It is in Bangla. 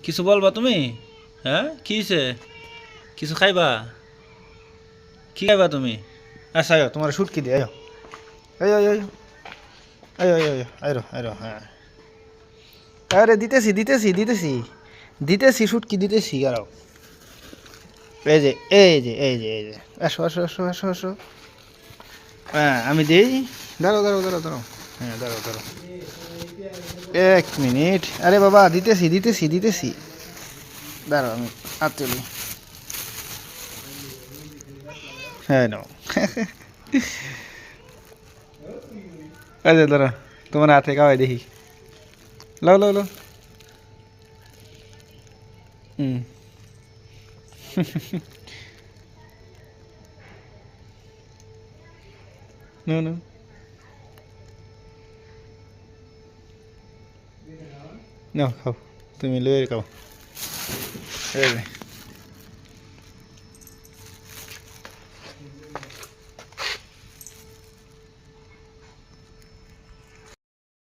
কিছু বলবা তুমি? হ্যাঁ, কি হয়েছে? কিছু খাইবা? কি খাইবা তুমি? আচ্ছা আয়ো, তোমার শুটকি দিয়ে আয়ো। আয়ো আয়ো আয়ো আয়ো আয়ো আয়ো আয়ো আয়ো হ্যাঁ। আরে দিতেছি দিতেছি দিতেছি দিতেছি শুটকি দিতেছি আরো। এই যে এই যে এই যে এই যে আসো আসো আসো আসো আসো। হ্যাঁ আমি দিই। দাঁড়াও দাঁড়াও দাঁড়াও দাঁড়াও। হ্যাঁ দাঁড়াও দাঁড়াও। 1 মিনিট। আরে বাবা দিতেছি দিতেছি দিতেছি। দাঁড়াও আমি হাত তুলি। হ্যাঁ নাও। আরে দাঁড়া, তোমার হাতে খাওয়াই দেখি। লাও লাও লাও। হুম। নাও নাও। নাও খাও, তুমি লয়ে খাও। এই যে।